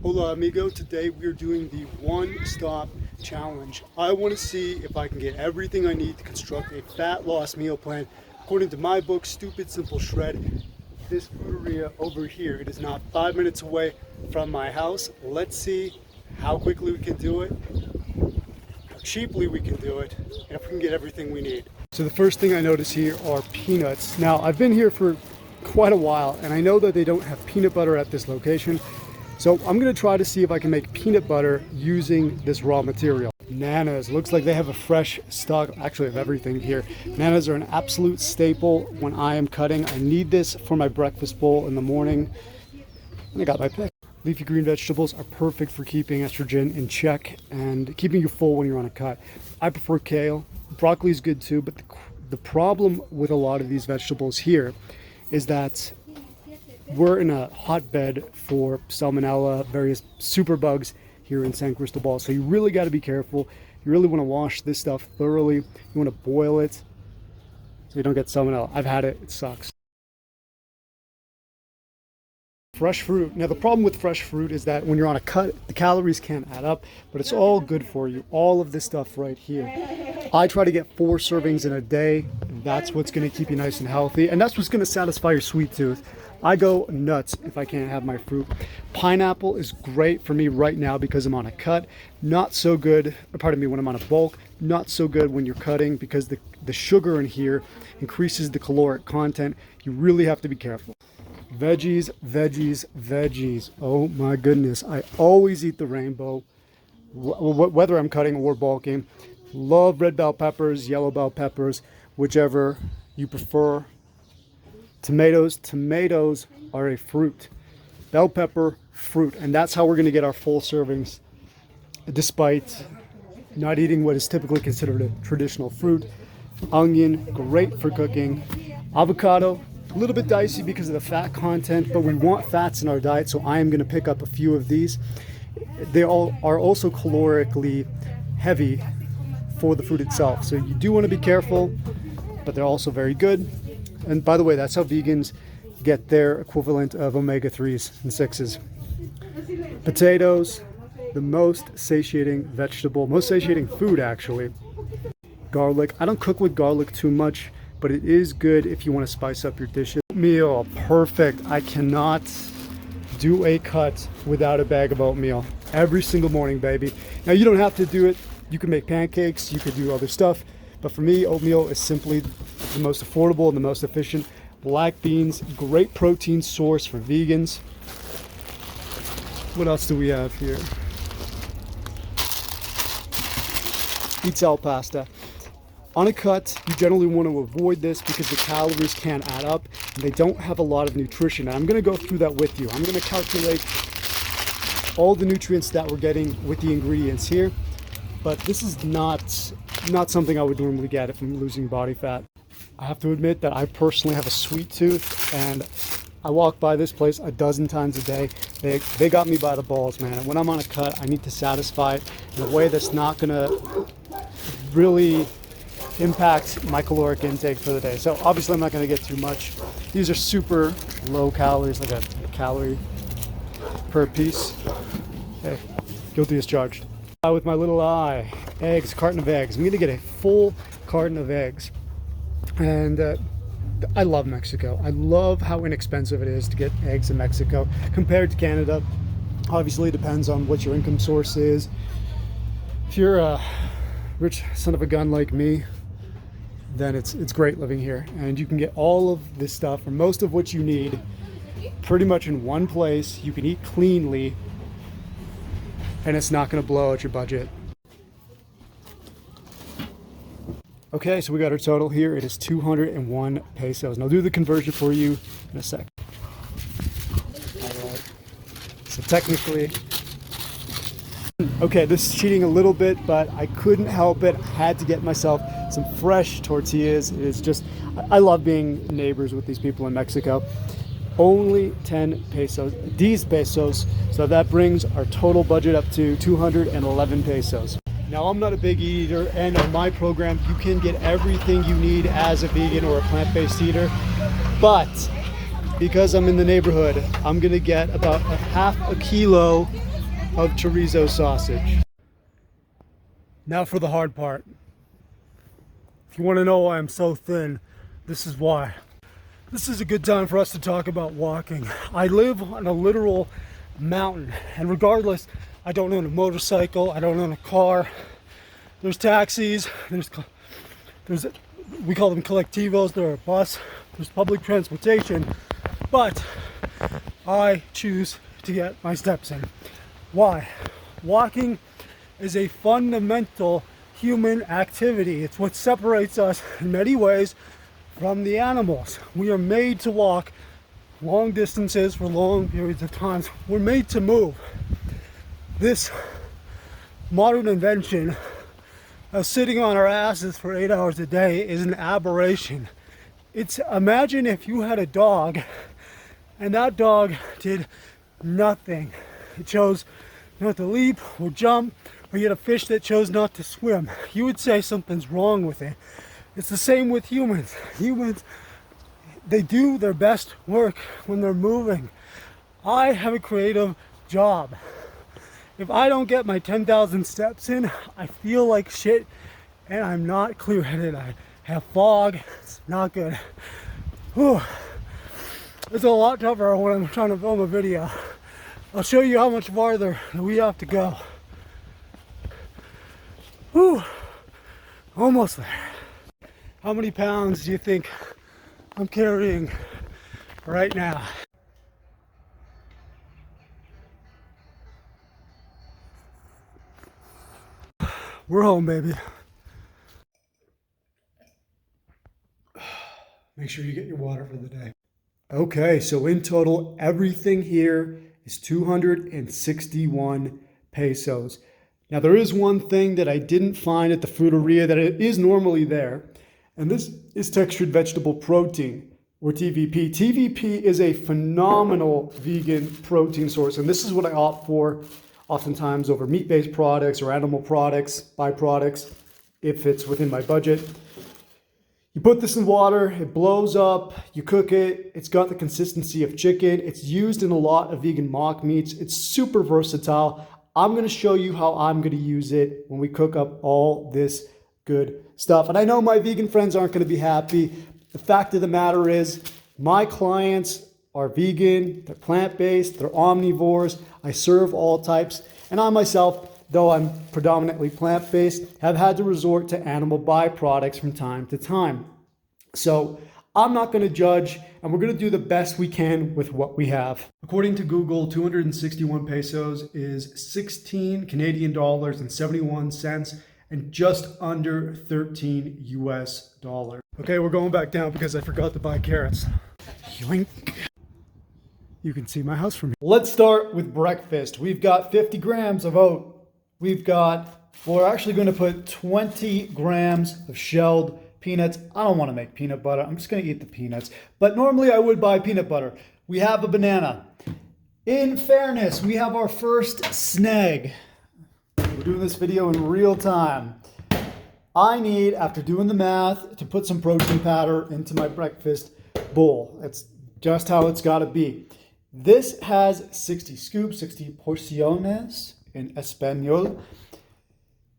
Hola amigo, today we're doing the one-stop challenge. I want to see if I can get everything I need to construct a fat loss meal plan. According to my book, Stupid Simple Shred, this foodieria over here, it is not 5 minutes away from my house. Let's see how quickly we can do it, how cheaply we can do it, and if we can get everything we need. So the first thing I notice here are peanuts. Now I've been here for quite a while and I know that they don't have peanut butter at this location. So I'm gonna try to see if I can make peanut butter using this raw material. Bananas, looks like they have a fresh stock, actually of everything here. Bananas are an absolute staple when I am cutting. I need this for my breakfast bowl in the morning. And I got my pick. Leafy green vegetables are perfect for keeping estrogen in check and keeping you full when you're on a cut. I prefer kale. Broccoli is good too, but the problem with a lot of these vegetables here is that we're in a hotbed for salmonella, various superbugs here in San Cristobal. So you really got to be careful. You really want to wash this stuff thoroughly. You want to boil it so you don't get salmonella. I've had it, it sucks. Fresh fruit. Now the problem with fresh fruit is that when you're on a cut, the calories can't add up, but it's all good for you. All of this stuff right here. I try to get 4 servings in a day. That's what's going to keep you nice and healthy. And that's what's going to satisfy your sweet tooth. I go nuts if I can't have my fruit. Pineapple is great for me right now because I'm on a cut. Not so good, pardon me, when I'm on a bulk. Not so good when you're cutting because the sugar in here increases the caloric content. You really have to be careful. Veggies, veggies, veggies. Oh my goodness. I always eat the rainbow, whether I'm cutting or bulking. Love red bell peppers, yellow bell peppers, whichever you prefer. Tomatoes are a fruit. Bell pepper, fruit. And that's how we're going to get our full servings, despite not eating what is typically considered a traditional fruit. Onion, great for cooking. Avocado, a little bit dicey because of the fat content, but we want fats in our diet, so I am going to pick up a few of these. They all are also calorically heavy for the fruit itself, so you do want to be careful, but they're also very good. And by the way, that's how vegans get their equivalent of omega-3s and 6s. Potatoes, the most satiating vegetable, most satiating food actually. Garlic, I don't cook with garlic too much, but it is good if you want to spice up your dishes. Oatmeal, perfect. I cannot do a cut without a bag of oatmeal. Every single morning, baby. Now you don't have to do it. You can make pancakes, you could do other stuff. But for me, oatmeal is simply the most affordable and the most efficient. Black beans, great protein source for vegans. What else do we have here? Eat pasta. On a cut, you generally want to avoid this because the calories can't add up and they don't have a lot of nutrition. And I'm going to go through that with you. I'm going to calculate all the nutrients that we're getting with the ingredients here. But this is not something I would normally get if I'm losing body fat. I have to admit that I personally have a sweet tooth and I walk by this place a dozen times a day. They got me by the balls, man. And when I'm on a cut, I need to satisfy it in a way that's not gonna really impact my caloric intake for the day. So obviously I'm not gonna get too much. These are super low calories, like a calorie per piece. Hey, guilty as charged. With my little eye, eggs, carton of eggs. I'm gonna get a full carton of eggs. And I love Mexico. I love how inexpensive it is to get eggs in Mexico compared to Canada. Obviously it depends on what your income source is. If you're a rich son of a gun like me, then it's great living here. And you can get all of this stuff, or most of what you need, pretty much in one place. You can eat cleanly and it's not going to blow out your budget. Okay, so we got our total here. It is 201 pesos. And I'll do the conversion for you in a sec. All right. So technically, okay, this is cheating a little bit, but I couldn't help it. I had to get myself some fresh tortillas. It's just, I love being neighbors with these people in Mexico. Only 10 pesos, these pesos. So that brings our total budget up to 211 pesos. Now, I'm not a big eater, and on my program, you can get everything you need as a vegan or a plant-based eater. But because I'm in the neighborhood, I'm gonna get about a half a kilo of chorizo sausage. Now for the hard part. If you want to know why I'm so thin, this is why. This is a good time for us to talk about walking. I live on a literal mountain, and regardless, I don't own a motorcycle, I don't own a car. There's taxis, there's we call them collectivos, there are a bus, there's public transportation, but I choose to get my steps in. Why? Walking is a fundamental human activity. It's what separates us in many ways from the animals. We are made to walk long distances for long periods of time. We're made to move. This modern invention of sitting on our asses for 8 hours a day is an aberration. Imagine if you had a dog and that dog did nothing. It chose not to leap or jump, or you had a fish that chose not to swim. You would say something's wrong with it. It's the same with humans. Humans, they do their best work when they're moving. I have a creative job. If I don't get my 10,000 steps in, I feel like shit and I'm not clear-headed. I have fog. It's not good. Whew. It's a lot tougher when I'm trying to film a video. I'll show you how much farther we have to go. Whew. Almost there. How many pounds do you think I'm carrying right now? We're home, baby. Make sure you get your water for the day. Okay, so in total, everything here is 261 pesos. Now, there is one thing that I didn't find at the fruiteria that it is normally there, and this is textured vegetable protein, or TVP. TVP is a phenomenal vegan protein source, and this is what I opt for oftentimes over meat-based products or animal products, byproducts, if it's within my budget. You put this in water, it blows up, you cook it, it's got the consistency of chicken, it's used in a lot of vegan mock meats, it's super versatile. I'm gonna show you how I'm gonna use it when we cook up all this good stuff. And I know my vegan friends aren't gonna be happy. The fact of the matter is, my clients are vegan, they're plant-based, they're omnivores, I serve all types, and I myself, though I'm predominantly plant-based, have had to resort to animal byproducts from time to time. So I'm not going to judge, and we're going to do the best we can with what we have. According to Google, 261 pesos is 16 Canadian dollars and 71 cents, and just under 13 US dollars. Okay, we're going back down because I forgot to buy carrots. Yoink. You can see my house from here. Let's start with breakfast. We've got 50 grams of oat. We're actually going to put 20 grams of shelled peanuts. I don't want to make peanut butter. I'm just going to eat the peanuts. But normally I would buy peanut butter. We have a banana. In fairness, we have our first snag. We're doing this video in real time. I need, after doing the math, to put some protein powder into my breakfast bowl. That's just how it's got to be. This has 60 scoops, 60 porciones in Espanol.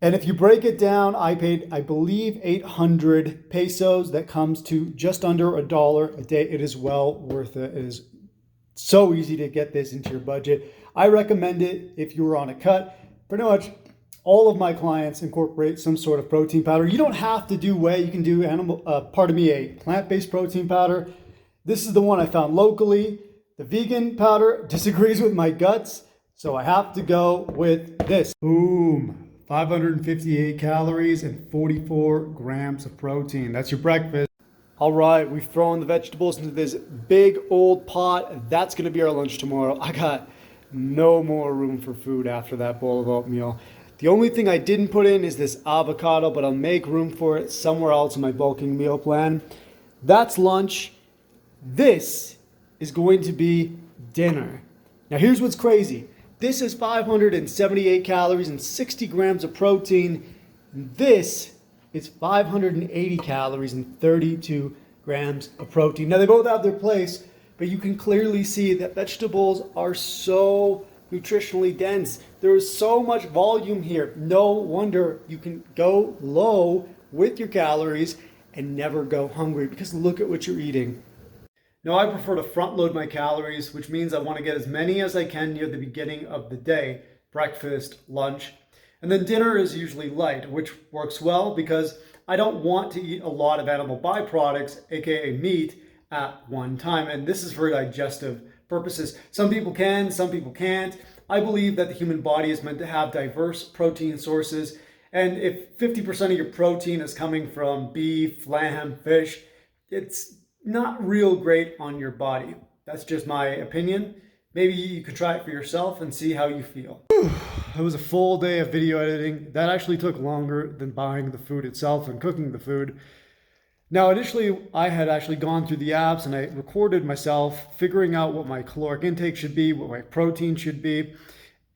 And if you break it down, I paid, I believe, 800 pesos. That comes to just under $1 a day. It is well worth it. It is so easy to get this into your budget. I recommend it if you're on a cut. Pretty much all of my clients incorporate some sort of protein powder. You don't have to do whey. You can do a plant-based protein powder. This is the one I found locally. The vegan powder disagrees with my guts, so I have to go with this. Boom. 558 calories and 44 grams of protein. That's your breakfast. All right, we've thrown the vegetables into this big old pot. That's going to be our lunch tomorrow. I got no more room for food after that bowl of oatmeal. The only thing I didn't put in is this avocado, but I'll make room for it somewhere else in my bulking meal plan. That's lunch. This is going to be dinner. Now here's what's crazy. This is 578 calories and 60 grams of protein. This is 580 calories and 32 grams of protein. Now they both have their place, but you can clearly see that vegetables are so nutritionally dense. There is so much volume here. No wonder you can go low with your calories and never go hungry, because look at what you're eating. Now, I prefer to front load my calories, which means I want to get as many as I can near the beginning of the day, breakfast, lunch, and then dinner is usually light, which works well because I don't want to eat a lot of animal byproducts, aka meat, at one time. And this is for digestive purposes. Some people can, some people can't. I believe that the human body is meant to have diverse protein sources. And if 50% of your protein is coming from beef, lamb, fish, it's not real great on your body. That's just my opinion. Maybe you could try it for yourself and see how you feel. It was a full day of video editing. That actually took longer than buying the food itself and cooking the food. Now, initially, I had actually gone through the apps and I recorded myself figuring out what my caloric intake should be, what my protein should be,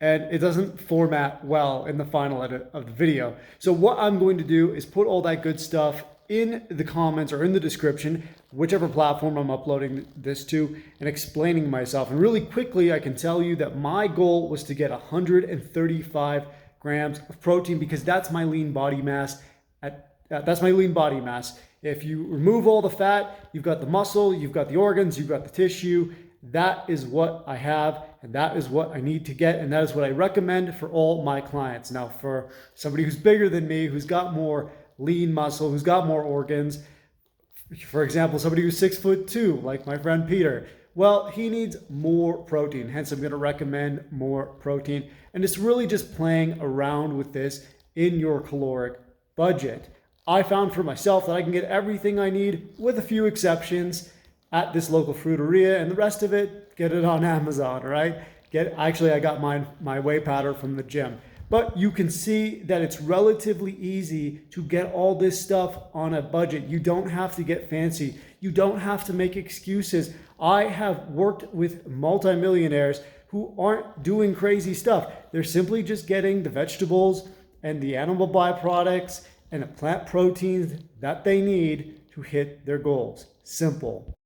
and it doesn't format well in the final edit of the video. So what I'm going to do is put all that good stuff in the comments or in the description, whichever platform I'm uploading this to, and explaining myself. And really quickly, I can tell you that my goal was to get 135 grams of protein, because that's my lean body mass. That's my lean body mass. If you remove all the fat, you've got the muscle, you've got the organs, you've got the tissue. That is what I have, and that is what I need to get, and that is what I recommend for all my clients. Now, for somebody who's bigger than me, who's got more lean muscle, who's got more organs, for example, somebody who's 6'2", like my friend Peter, well, he needs more protein. Hence, I'm going to recommend more protein. And it's really just playing around with this in your caloric budget. I found for myself that I can get everything I need, with a few exceptions, at this local fruiteria, and the rest of it, get it on Amazon, right? Actually, I got my whey powder from the gym. But you can see that it's relatively easy to get all this stuff on a budget. You don't have to get fancy. You don't have to make excuses. I have worked with multimillionaires who aren't doing crazy stuff. They're simply just getting the vegetables and the animal byproducts and the plant proteins that they need to hit their goals. Simple.